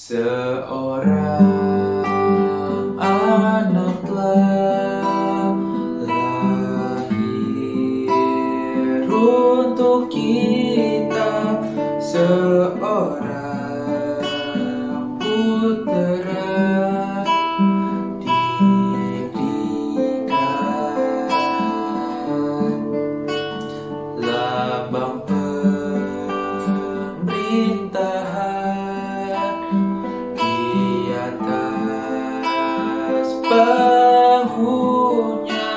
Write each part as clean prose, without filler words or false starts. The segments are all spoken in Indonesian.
Seorang anak telah lahir untuk kita, seorang putera diberikan, lambang pemerintahan di atas bahunya,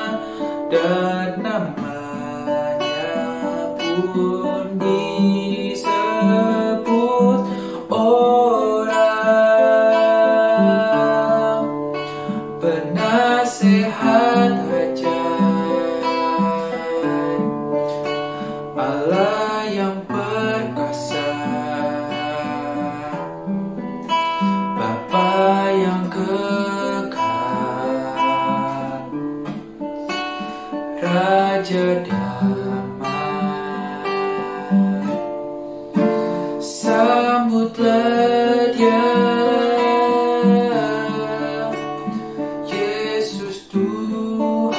dan namanya pun disebut orang penasehat ajaib, Allah yang perkasa, Bapa yang kekal, Raja damai. Sambutlah Dia, Yesus Tuhan,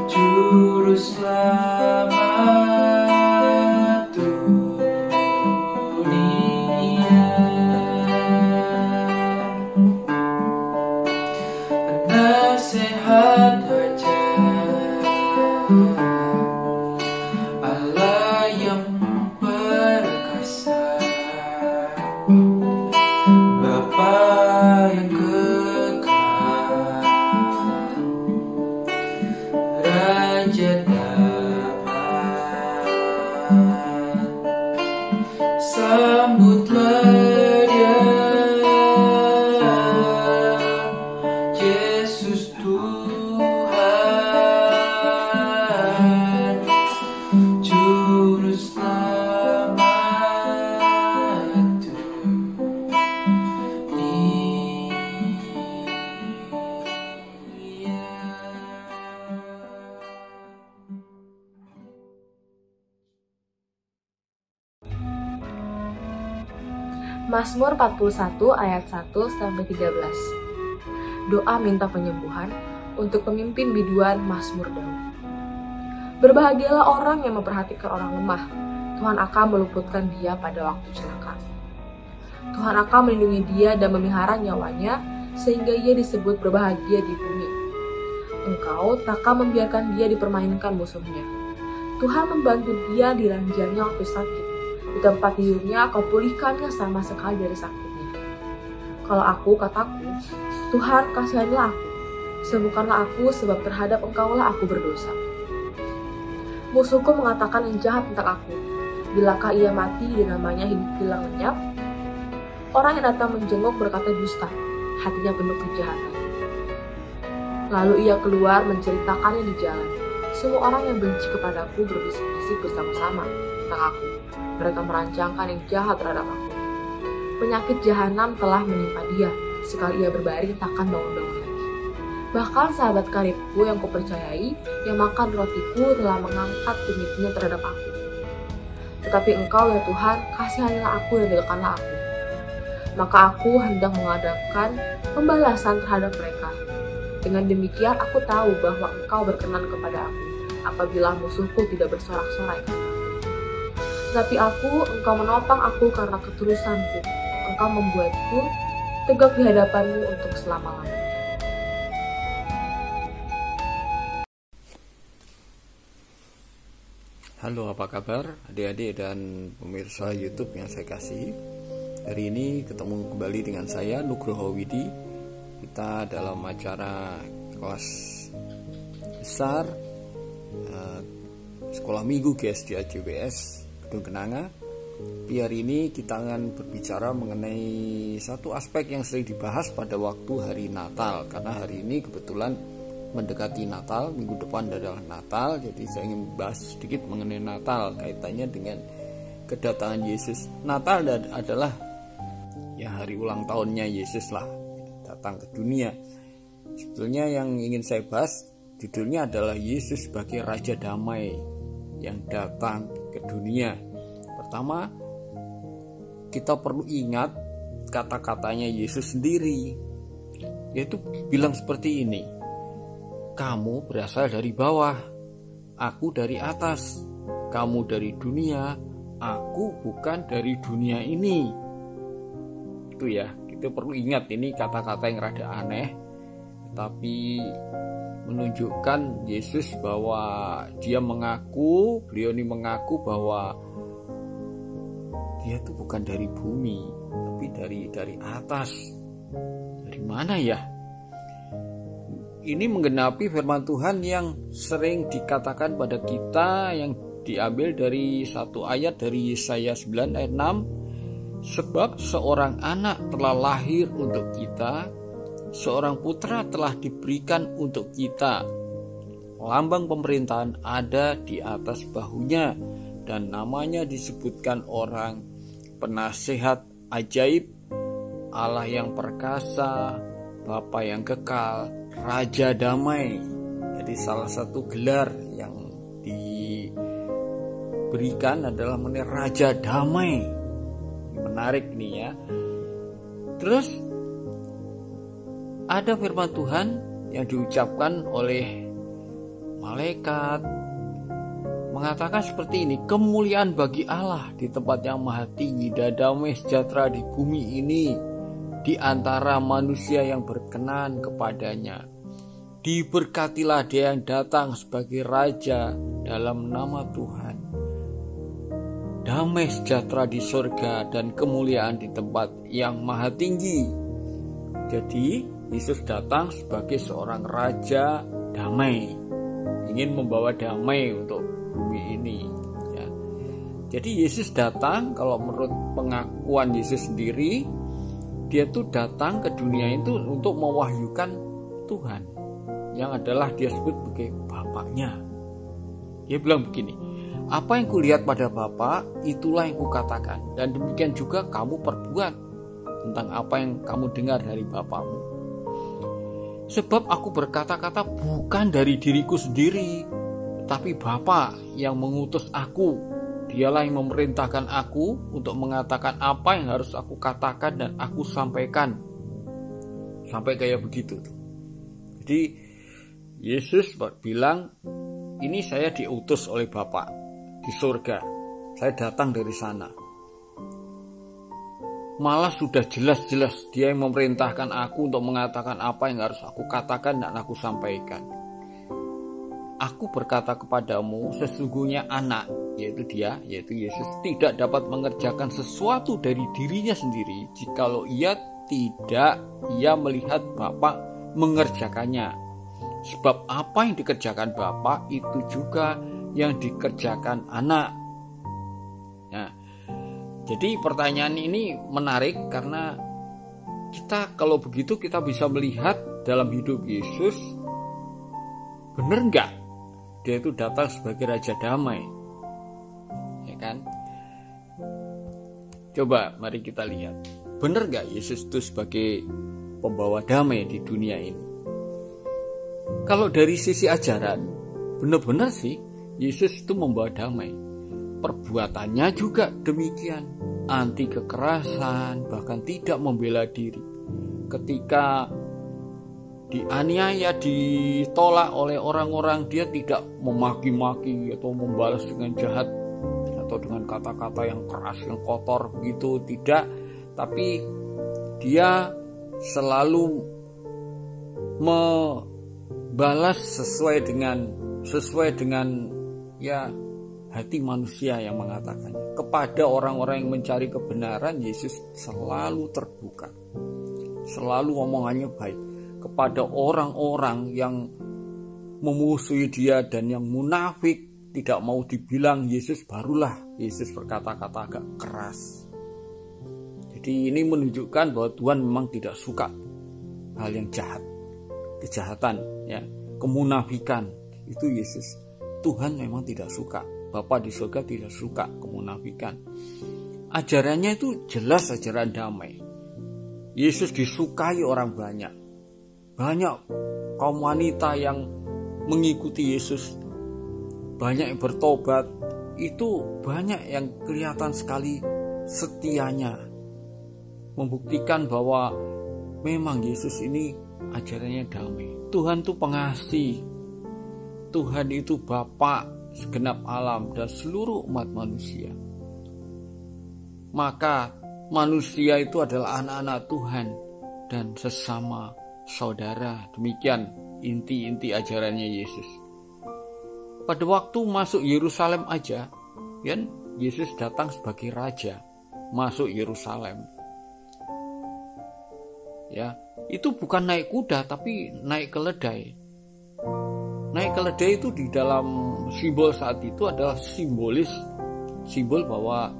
Juru Selamat dunia. Penasehat ajaib, Allah yang perkasa, Bapa yang kekal, Raja damai. Sambutlah Dia, Yesus Tuhan, Juru Selamat dunia. Mazmur 41 ayat 1-13. Doa minta penyembuhan untuk pemimpin biduan Mazmur Daud. Berbahagialah orang yang memperhatikan orang lemah. Tuhan akan meluputkan dia pada waktu celaka. Tuhan akan melindungi dia dan memelihara nyawanya, sehingga ia disebut berbahagia di bumi. Engkau takkan membiarkan dia dipermainkan musuhnya. Tuhan membantu dia di ranjangnya waktu sakit. Di tempat tidurnya kau pulihkannya sama sekali dari sakitnya. Kalau aku, kataku, Tuhan kasihanilah aku. Sembuhkanlah aku, sebab terhadap Engkaulah aku berdosa. Musuhku mengatakan yang jahat tentang aku. Bilakah ia mati dan namanya hilang lenyap? Orang yang datang menjenguk berkata dusta, hatinya penuh kejahatan. Lalu ia keluar menceritakannya di jalan. Semua orang yang benci kepadaku berbisik-bisik bersama-sama tentang aku. Mereka merancangkan yang jahat terhadap aku. Penyakit jahanam telah menimpa dia. Sekali ia berbaring takkan bangun-bangun lagi. Bahkan sahabat karibku yang kupercayai, yang makan rotiku, telah mengangkat tumitnya terhadap aku. Tetapi Engkau ya Tuhan, kasihanilah aku dan tegakkanlah aku. Maka aku hendak mengadakan pembalasan terhadap mereka. Dengan demikian aku tahu bahwa Engkau berkenan kepada aku, apabila musuhku tidak bersorak-sorai karena aku. Tetapi Engkau menopang aku karena ketulusanku. Engkau membuatku tegak di hadapan-Mu untuk selama-lamanya. Halo, apa kabar adik-adik dan pemirsa YouTube yang saya kasih. Hari ini ketemu kembali dengan saya, Nugroho Widi. Kita dalam acara kelas besar Sekolah Minggu GSDA JWS Gedung Kenanga. Di hari ini kita akan berbicara mengenai satu aspek yang sering dibahas pada waktu hari Natal. Karena hari ini kebetulan mendekati Natal, minggu depan adalah Natal. Jadi saya ingin membahas sedikit mengenai Natal, kaitannya dengan kedatangan Yesus. Natal adalah ya hari ulang tahunnya Yesus lah, datang ke dunia. Sebetulnya yang ingin saya bahas judulnya adalah Yesus sebagai Raja Damai yang datang ke dunia. Pertama, kita perlu ingat kata-katanya Yesus sendiri, yaitu bilang seperti ini, kamu berasal dari bawah, aku dari atas, kamu dari dunia, aku bukan dari dunia ini. Itu ya, kita perlu ingat, ini kata-kata yang rada aneh, tapi menunjukkan Yesus bahwa beliau ini mengaku bahwa dia itu bukan dari bumi, tapi dari atas. Dari mana ya? Ini menggenapi firman Tuhan yang sering dikatakan pada kita, yang diambil dari satu ayat dari Yesaya 9 ayat 6. Sebab seorang anak telah lahir untuk kita, seorang putra telah diberikan untuk kita. Lambang pemerintahan ada di atas bahunya, dan namanya disebutkan orang Penasehat Ajaib, Allah yang perkasa, Bapa yang kekal, Raja Damai. Jadi salah satu gelar yang diberikan adalah mengenai Raja Damai. Menarik nih ya. Terus ada firman Tuhan yang diucapkan oleh malaikat, mengatakan seperti ini, kemuliaan bagi Allah di tempat yang maha tinggi dan damai sejahtera di bumi ini di antara manusia yang berkenan kepadanya. Diberkatilah dia yang datang sebagai Raja dalam nama Tuhan. Damai sejahtera di surga dan kemuliaan di tempat yang maha tinggi. Jadi Yesus datang sebagai seorang Raja Damai, ingin membawa damai untuk bumi ini ya. Jadi Yesus datang, kalau menurut pengakuan Yesus sendiri, dia tuh datang ke dunia itu untuk mewahyukan Tuhan, yang adalah dia sebut sebagai Bapaknya. Dia bilang begini, apa yang kulihat pada Bapa, itulah yang kukatakan, dan demikian juga kamu perbuat tentang apa yang kamu dengar dari Bapamu. Sebab aku berkata-kata bukan dari diriku sendiri, tetapi Bapa yang mengutus aku. Dialah yang memerintahkan aku untuk mengatakan apa yang harus aku katakan dan aku sampaikan. Sampai kayak begitu. Jadi Yesus bilang, ini saya diutus oleh Bapa di surga. Saya datang dari sana. Malah sudah jelas-jelas dia yang memerintahkan aku untuk mengatakan apa yang harus aku katakan dan aku sampaikan. Aku berkata kepadamu, sesungguhnya anak, yaitu Yesus, tidak dapat mengerjakan sesuatu dari dirinya sendiri jikalau ia melihat Bapa mengerjakannya. Sebab apa yang dikerjakan Bapa itu juga yang dikerjakan anak. Nah, jadi pertanyaan ini menarik karena kita kalau begitu kita bisa melihat dalam hidup Yesus, benar nggak dia itu datang sebagai Raja Damai, ya kan? Coba mari kita lihat, benar nggak Yesus itu sebagai pembawa damai di dunia ini? Kalau dari sisi ajaran, benar-benar sih Yesus itu membawa damai. Perbuatannya juga demikian, anti kekerasan, bahkan tidak membela diri. Ketika dianiaya, ditolak oleh orang-orang, dia tidak memaki-maki atau membalas dengan jahat atau dengan kata-kata yang keras, yang kotor begitu, tidak. Tapi dia selalu membalas sesuai dengan ya hati manusia yang mengatakannya. Kepada orang-orang yang mencari kebenaran, Yesus selalu terbuka, selalu omongannya baik. Kepada orang-orang yang memusuhi dia dan yang munafik, tidak mau dibilang Yesus, barulah Yesus berkata-kata agak keras. Jadi ini menunjukkan bahwa Tuhan memang tidak suka hal yang jahat, kejahatan, ya, kemunafikan. Itu Yesus, Tuhan memang tidak suka. Bapa di surga tidak suka kemunafikan. Ajarannya itu jelas ajaran damai. Yesus disukai orang banyak. banyak kaum wanita yang mengikuti Yesus, banyak yang bertobat, itu banyak yang kelihatan sekali setianya, membuktikan bahwa memang Yesus ini ajarannya damai. Tuhan itu pengasih, Tuhan itu Bapa segenap alam dan seluruh umat manusia. Maka manusia itu adalah anak-anak Tuhan dan sesama saudara. Demikian inti-inti ajarannya Yesus. Pada waktu masuk Yerusalem aja, kan Yesus datang sebagai raja masuk Yerusalem. Ya, itu bukan naik kuda tapi naik keledai. Naik keledai itu di dalam simbol saat itu adalah simbol bahwa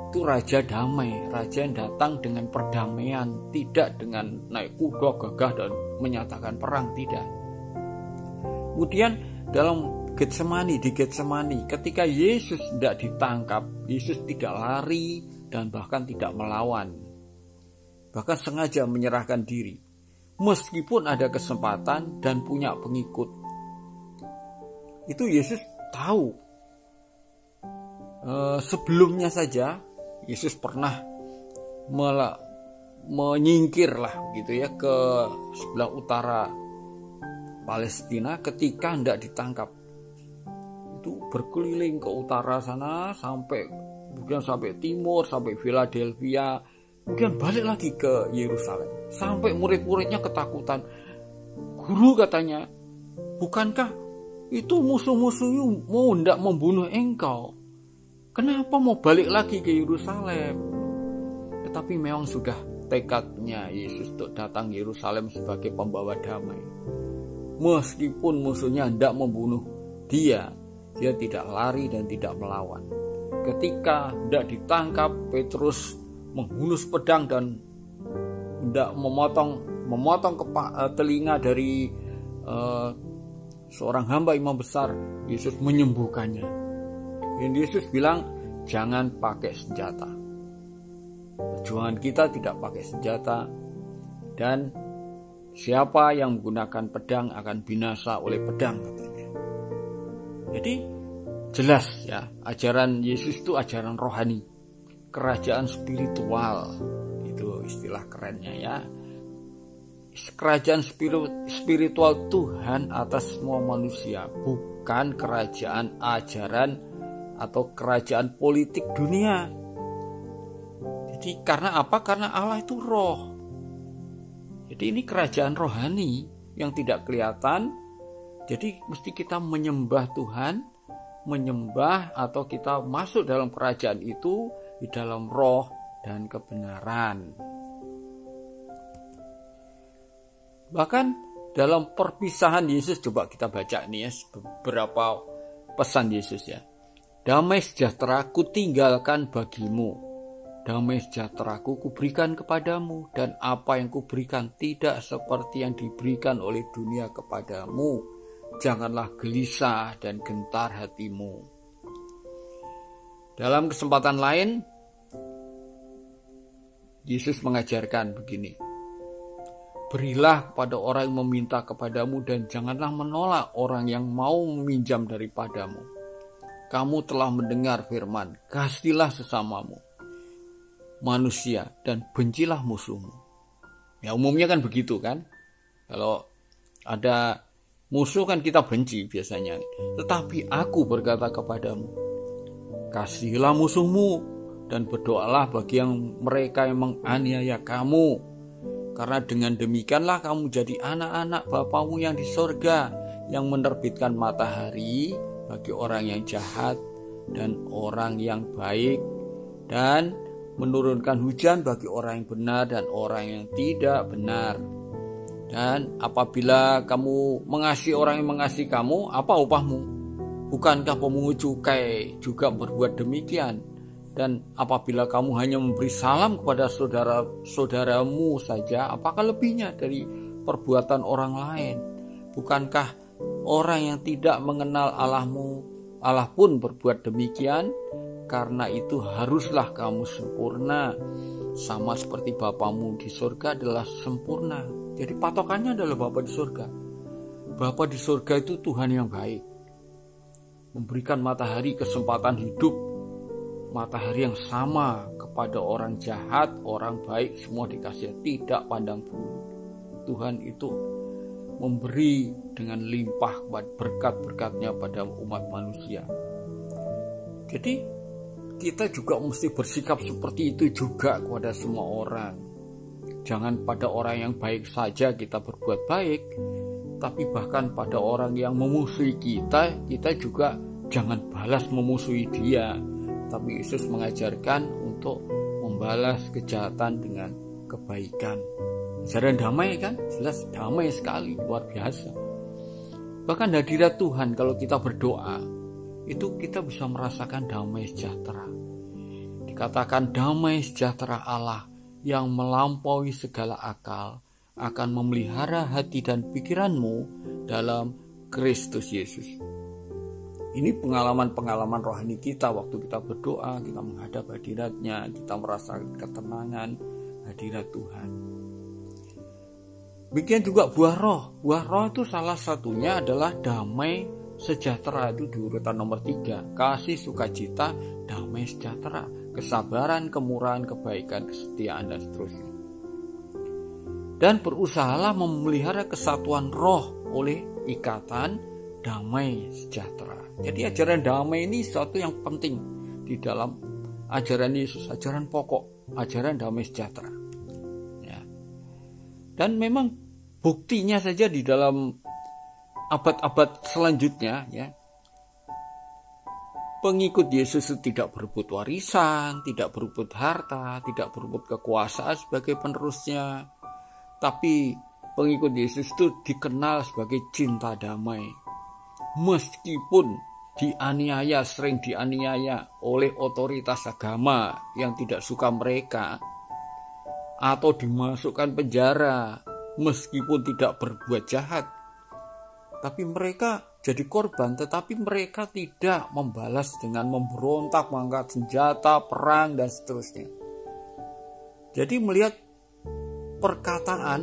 itu raja damai, raja yang datang dengan perdamaian, tidak dengan naik kuda gagah dan menyatakan perang, tidak. Kemudian dalam di Getsemani, ketika Yesus tidak ditangkap, Yesus tidak lari dan bahkan tidak melawan, bahkan sengaja menyerahkan diri, meskipun ada kesempatan dan punya pengikut. Itu Yesus tahu. Sebelumnya saja Yesus pernah menyingkir lah gitu ya ke sebelah utara Palestina ketika hendak ditangkap. Itu berkeliling ke utara sana kemudian sampai timur, sampai Philadelphia, kemudian balik lagi ke Yerusalem. Sampai murid-muridnya ketakutan. Guru katanya, bukankah itu musuh-musuhmu mau hendak membunuh engkau? Kenapa mau balik lagi ke Yerusalem? Tetapi memang sudah tekadnya Yesus untuk datang ke Yerusalem sebagai pembawa damai. Meskipun musuhnya hendak membunuh dia tidak lari dan tidak melawan. Ketika hendak ditangkap, Petrus menghunus pedang dan hendak memotong telinga dari seorang hamba imam besar. Yesus menyembuhkannya. Dan Yesus bilang, jangan pakai senjata. Perjuangan kita tidak pakai senjata, dan siapa yang menggunakan pedang akan binasa oleh pedang, katanya. Jadi jelas ya, ajaran Yesus itu ajaran rohani, kerajaan spiritual, itu istilah kerennya ya. Kerajaan spiritual Tuhan atas semua manusia, bukan kerajaan ajaran atau kerajaan politik dunia. Jadi karena apa? Karena Allah itu roh. Jadi ini kerajaan rohani yang tidak kelihatan. Jadi mesti kita menyembah Tuhan, menyembah atau kita masuk dalam kerajaan itu di dalam roh dan kebenaran. Bahkan dalam perpisahan Yesus, coba kita baca nih ya beberapa pesan Yesus ya. Damai sejahtera-Ku tinggalkan bagimu, damai sejahtera-Ku kuberikan kepadamu, dan apa yang kuberikan tidak seperti yang diberikan oleh dunia kepadamu. Janganlah gelisah dan gentar hatimu. Dalam kesempatan lain, Yesus mengajarkan begini. Berilah kepada orang yang meminta kepadamu, dan janganlah menolak orang yang mau meminjam daripadamu. Kamu telah mendengar firman, kasihilah sesamamu manusia dan bencilah musuhmu. Ya umumnya kan begitu kan. Kalau ada musuh kan kita benci biasanya. Tetapi aku berkata kepadamu, kasihilah musuhmu dan berdoalah bagi mereka yang menganiaya kamu. Karena dengan demikianlah kamu jadi anak-anak Bapamu yang di sorga, yang menerbitkan matahari bagi orang yang jahat dan orang yang baik, dan menurunkan hujan bagi orang yang benar dan orang yang tidak benar. Dan apabila kamu mengasihi orang yang mengasihi kamu, apa upahmu? Bukankah pemungut cukai juga berbuat demikian? Dan apabila kamu hanya memberi salam kepada saudaramu saja, apakah lebihnya dari perbuatan orang lain? Bukankah orang yang tidak mengenal Allah pun berbuat demikian? Karena itu haruslah kamu sempurna, sama seperti Bapamu di surga adalah sempurna. Jadi patokannya adalah Bapa di surga. Bapa di surga itu Tuhan yang baik, memberikan matahari kesempatan hidup, matahari yang sama kepada orang jahat, orang baik, semua dikasih, tidak pandang bulu. Tuhan itu memberi dengan limpah berkat-berkatnya pada umat manusia. Jadi kita juga mesti bersikap seperti itu juga kepada semua orang. Jangan pada orang yang baik saja kita berbuat baik, tapi bahkan pada orang yang memusuhi kita juga jangan balas memusuhi dia. Tapi Yesus mengajarkan untuk membalas kejahatan dengan kebaikan. Ajaran damai kan, jelas damai sekali, luar biasa. Bahkan hadirat Tuhan kalau kita berdoa, itu kita bisa merasakan damai sejahtera. Dikatakan damai sejahtera Allah yang melampaui segala akal akan memelihara hati dan pikiranmu dalam Kristus Yesus. Ini pengalaman-pengalaman rohani kita waktu kita berdoa, kita menghadap hadirat-Nya, kita merasakan ketenangan hadirat Tuhan. Demikian juga buah roh. Buah roh itu salah satunya adalah damai sejahtera, itu di urutan nomor 3. Kasih, sukacita, damai sejahtera, kesabaran, kemurahan, kebaikan, kesetiaan, dan seterusnya. Dan berusahalah memelihara kesatuan roh oleh ikatan damai sejahtera. Jadi ajaran damai ini sesuatu yang penting di dalam ajaran Yesus, ajaran pokok, ajaran damai sejahtera. Ya. Dan memang buktinya saja di dalam abad-abad selanjutnya, ya, pengikut Yesus itu tidak berebut warisan, tidak berebut harta, tidak berebut kekuasaan sebagai penerusnya, tapi pengikut Yesus itu dikenal sebagai cinta damai. Meskipun dianiaya, sering dianiaya oleh otoritas agama yang tidak suka mereka, atau dimasukkan penjara meskipun tidak berbuat jahat, tapi mereka jadi korban, tetapi mereka tidak membalas dengan memberontak, mengangkat senjata, perang, dan seterusnya. Jadi melihat perkataan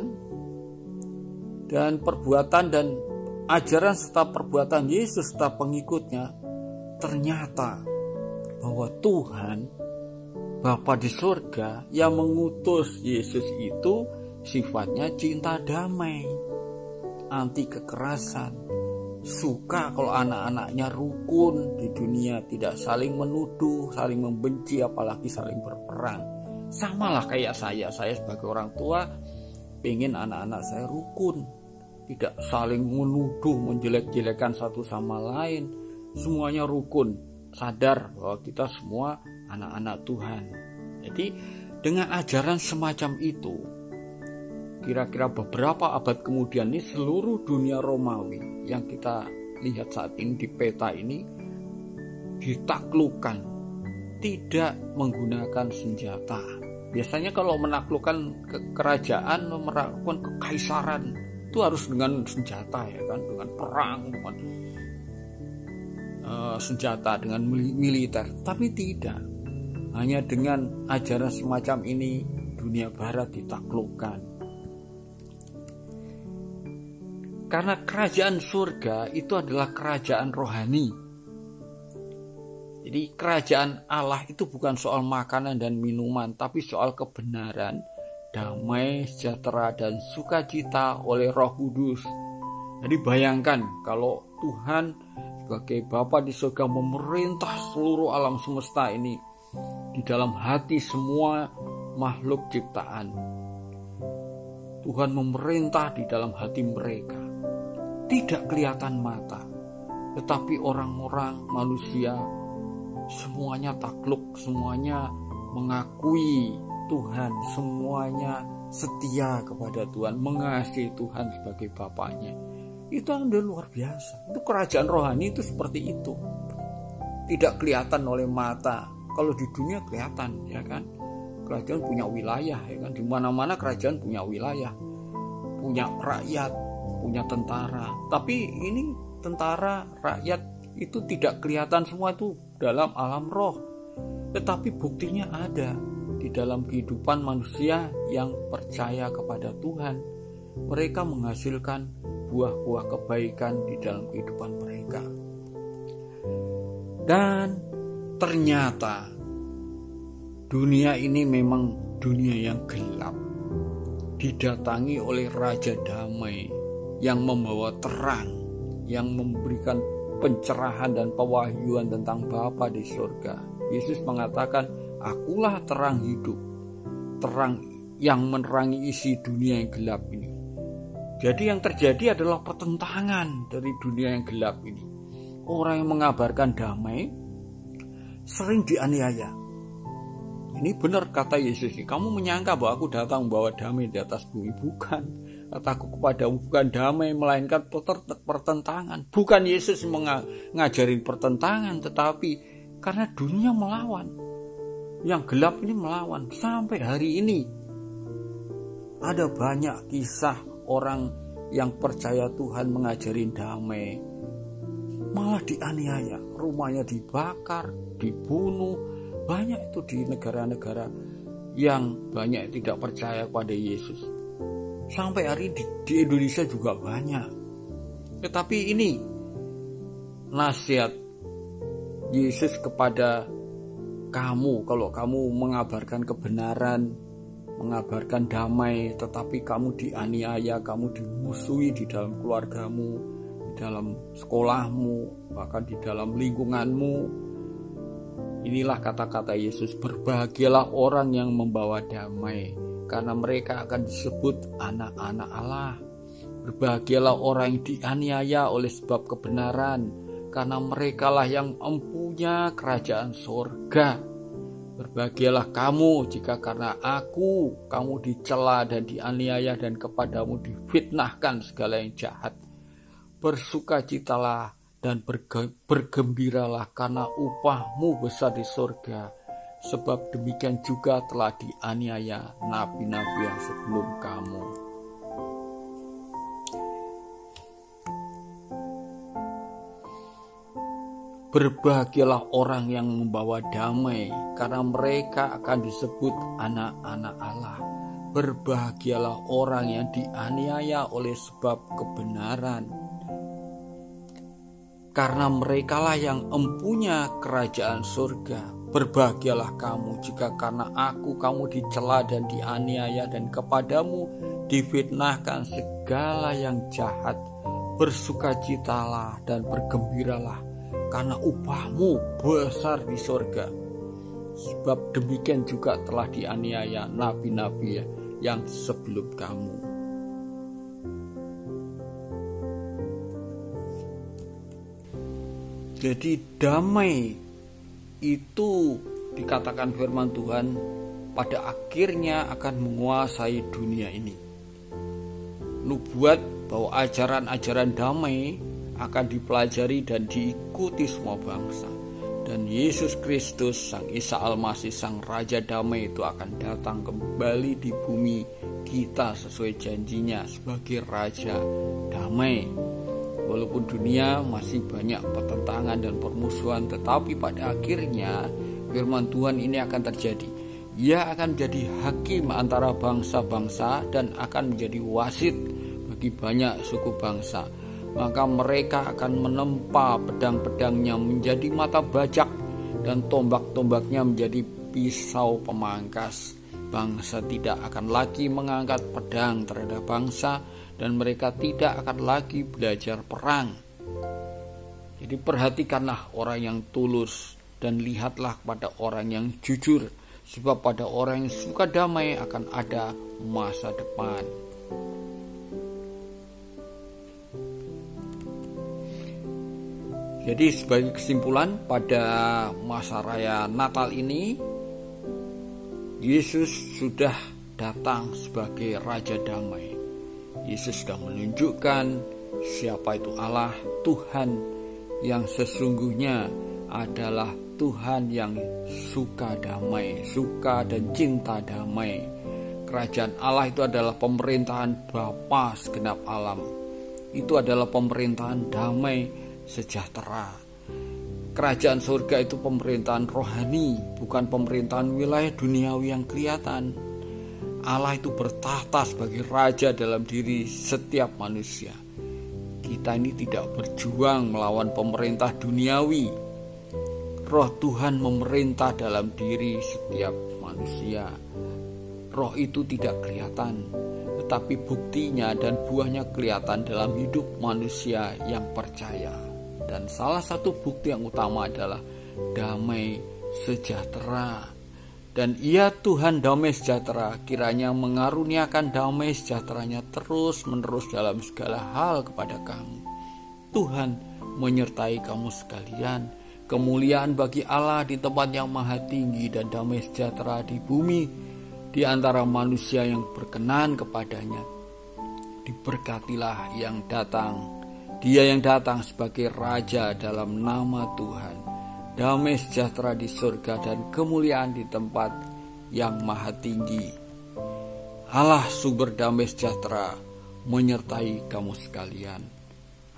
dan perbuatan dan ajaran serta perbuatan Yesus serta pengikutnya, ternyata bahwa Tuhan Bapa di surga yang mengutus Yesus itu sifatnya cinta damai, anti kekerasan, suka kalau anak-anaknya rukun di dunia, tidak saling menuduh, saling membenci, apalagi saling berperang. Samalah kayak saya sebagai orang tua pengen anak-anak saya rukun, tidak saling menuduh, menjelek-jelekan satu sama lain, semuanya rukun, sadar bahwa kita semua anak-anak Tuhan. Jadi dengan ajaran semacam itu, kira-kira beberapa abad kemudian ini seluruh dunia Romawi yang kita lihat saat ini di peta ini ditaklukkan, tidak menggunakan senjata. Biasanya kalau menaklukkan kerajaan, melakukan kekaisaran, itu harus dengan senjata, ya kan, dengan perang, dengan senjata, dengan militer. Tapi tidak, hanya dengan ajaran semacam ini dunia barat ditaklukkan. Karena kerajaan surga itu adalah kerajaan rohani. Jadi kerajaan Allah itu bukan soal makanan dan minuman, tapi soal kebenaran, damai, sejahtera, dan sukacita oleh Roh Kudus. Jadi bayangkan kalau Tuhan sebagai Bapa di surga memerintah seluruh alam semesta ini di dalam hati semua makhluk ciptaan. Tuhan memerintah di dalam hati mereka. Tidak kelihatan mata, tetapi orang-orang manusia semuanya takluk, semuanya mengakui Tuhan, semuanya setia kepada Tuhan, mengasihi Tuhan sebagai Bapaknya. Itu adalah luar biasa. Itu kerajaan rohani itu seperti itu. Tidak kelihatan oleh mata. Kalau di dunia kelihatan, ya kan? Kerajaan punya wilayah, ya kan? Di mana-mana kerajaan punya wilayah, punya rakyat, punya tentara. Tapi ini tentara, rakyat itu tidak kelihatan, semua itu dalam alam roh. Tetapi buktinya ada di dalam kehidupan manusia yang percaya kepada Tuhan. Mereka menghasilkan buah-buah kebaikan di dalam kehidupan mereka. Dan ternyata dunia ini memang dunia yang gelap, didatangi oleh Raja Damai yang membawa terang, yang memberikan pencerahan dan pewahyuan tentang Bapa di surga. Yesus mengatakan, akulah terang hidup, terang yang menerangi isi dunia yang gelap ini. Jadi yang terjadi adalah pertentangan dari dunia yang gelap ini. Orang yang mengabarkan damai sering dianiaya. Ini benar kata Yesus, kamu menyangka bahwa aku datang membawa damai di atas bumi. Bukan. Kataku kepadamu bukan damai, melainkan pertentangan. Bukan Yesus mengajarin pertentangan, tetapi karena dunia melawan. Yang gelap ini melawan. Sampai hari ini ada banyak kisah orang yang percaya Tuhan mengajarin damai, malah dianiaya, rumahnya dibakar, dibunuh. Banyak itu di negara-negara yang banyak tidak percaya pada Yesus. Sampai hari ini di Indonesia juga banyak. Tetapi ini nasihat Yesus kepada kamu. Kalau kamu mengabarkan kebenaran, mengabarkan damai, tetapi kamu dianiaya, kamu dimusuhi di dalam keluargamu, di dalam sekolahmu, bahkan di dalam lingkunganmu. Inilah kata-kata Yesus, berbahagialah orang yang membawa damai, karena mereka akan disebut anak-anak Allah. Berbahagialah orang yang dianiaya oleh sebab kebenaran, karena merekalah yang mempunyai kerajaan surga. Berbahagialah kamu jika karena aku kamu dicela dan dianiaya dan kepadamu difitnahkan segala yang jahat. Bersukacitalah dan bergembiralah karena upahmu besar di surga. Sebab demikian juga telah dianiaya nabi-nabi yang sebelum kamu. Berbahagialah orang yang membawa damai, karena mereka akan disebut anak-anak Allah. Berbahagialah orang yang dianiaya oleh sebab kebenaran, karena merekalah yang mempunyai kerajaan surga. Berbahagialah kamu jika karena aku kamu dicela dan dianiaya dan kepadamu difitnahkan segala yang jahat. Bersukacitalah dan bergembiralah, karena upahmu besar di surga. Sebab demikian juga telah dianiaya nabi-nabi yang sebelum kamu. Jadi damai itu dikatakan firman Tuhan pada akhirnya akan menguasai dunia ini. Nubuat bahwa ajaran-ajaran damai akan dipelajari dan diikuti semua bangsa. Dan Yesus Kristus, Sang Isa Al-Masih, Sang Raja Damai itu akan datang kembali di bumi kita sesuai janjinya sebagai Raja Damai. Walaupun dunia masih banyak pertentangan dan permusuhan, tetapi pada akhirnya firman Tuhan ini akan terjadi. Ia akan menjadi hakim antara bangsa-bangsa dan akan menjadi wasit bagi banyak suku bangsa. Maka mereka akan menempa pedang-pedangnya menjadi mata bajak dan tombak-tombaknya menjadi pisau pemangkas. Bangsa tidak akan lagi mengangkat pedang terhadap bangsa, dan mereka tidak akan lagi belajar perang. Jadi perhatikanlah orang yang tulus dan lihatlah pada orang yang jujur, sebab pada orang yang suka damai akan ada masa depan. Jadi sebagai kesimpulan, pada masa raya Natal ini Yesus sudah datang sebagai Raja Damai. Yesus sudah menunjukkan siapa itu Allah, Tuhan yang sesungguhnya adalah Tuhan yang suka damai, suka dan cinta damai. Kerajaan Allah itu adalah pemerintahan Bapa segenap alam. Itu adalah pemerintahan damai sejahtera. Kerajaan surga itu pemerintahan rohani, bukan pemerintahan wilayah duniawi yang kelihatan. Allah itu bertahta sebagai raja dalam diri setiap manusia. Kita ini tidak berjuang melawan pemerintah duniawi. Roh Tuhan memerintah dalam diri setiap manusia. Roh itu tidak kelihatan, tetapi buktinya dan buahnya kelihatan dalam hidup manusia yang percaya. Dan salah satu bukti yang utama adalah damai sejahtera. Dan Ia Tuhan damai sejahtera, kiranya mengaruniakan damai sejahteranya terus-menerus dalam segala hal kepada kamu. Tuhan menyertai kamu sekalian. Kemuliaan bagi Allah di tempat yang maha tinggi dan damai sejahtera di bumi di antara manusia yang berkenan kepadanya. Diberkatilah yang datang, Dia yang datang sebagai Raja dalam nama Tuhan. Damai sejahtera di surga dan kemuliaan di tempat yang maha tinggi. Allah sumber damai sejahtera menyertai kamu sekalian.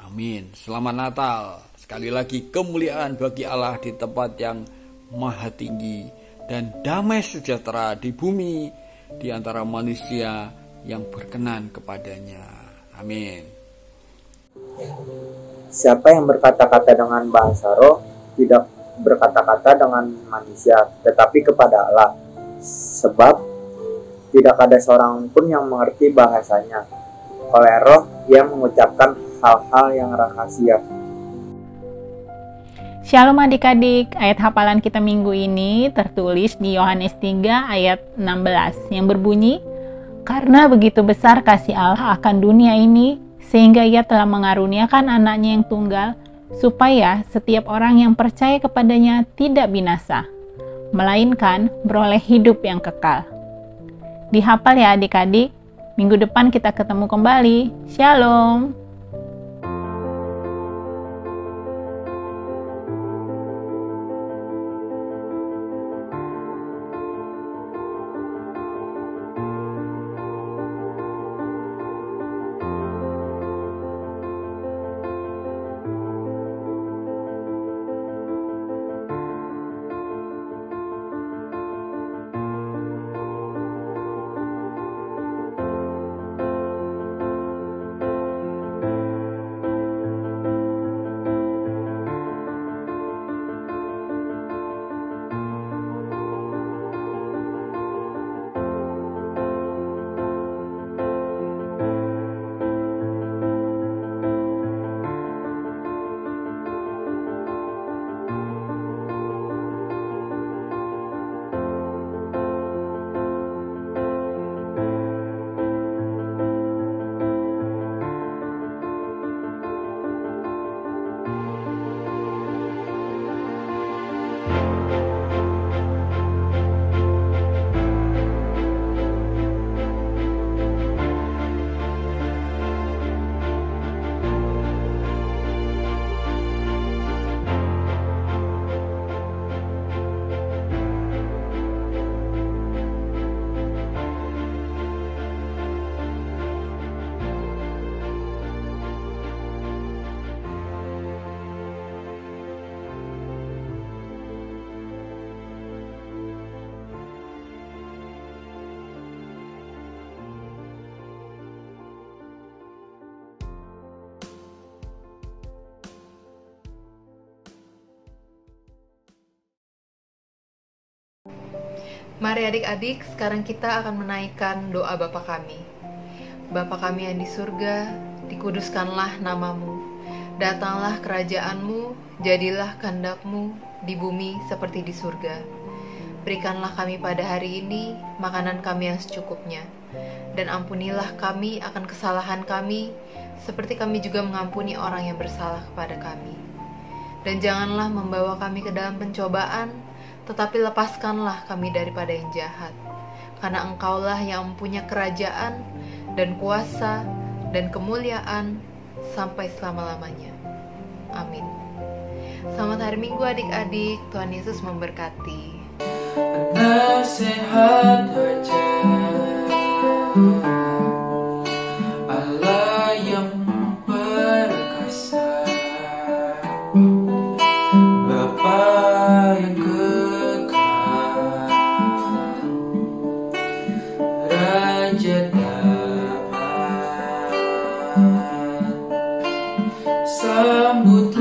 Amin. Selamat Natal. Sekali lagi kemuliaan bagi Allah di tempat yang maha tinggi dan damai sejahtera di bumi di antara manusia yang berkenan kepadanya. Amin. Siapa yang berkata-kata dengan bahasa roh tidak berkata-kata dengan manusia, tetapi kepada Allah, sebab tidak ada seorang pun yang mengerti bahasanya. Oleh roh ia mengucapkan hal-hal yang rahasia. Shalom adik-adik, ayat hafalan kita minggu ini tertulis di Yohanes 3 ayat 16 yang berbunyi, "Karena begitu besar kasih Allah akan dunia ini, sehingga Ia telah mengaruniakan anaknya yang tunggal, supaya setiap orang yang percaya kepadanya tidak binasa, melainkan beroleh hidup yang kekal." Dihafal ya adik-adik, minggu depan kita ketemu kembali. Shalom. Mari adik-adik, sekarang kita akan menaikkan doa Bapa kami. Bapa kami yang di surga, dikuduskanlah namamu. Datanglah kerajaanmu, jadilah kehendak-Mu di bumi seperti di surga. Berikanlah kami pada hari ini makanan kami yang secukupnya. Dan ampunilah kami akan kesalahan kami, seperti kami juga mengampuni orang yang bersalah kepada kami. Dan janganlah membawa kami ke dalam pencobaan, tetapi lepaskanlah kami daripada yang jahat. Karena Engkaulah yang mempunyai kerajaan dan kuasa dan kemuliaan sampai selama-lamanya. Amin. Selamat hari Minggu adik-adik, Tuhan Yesus memberkati. Nasihat wajah Allah yang perkasa, Bapa sambut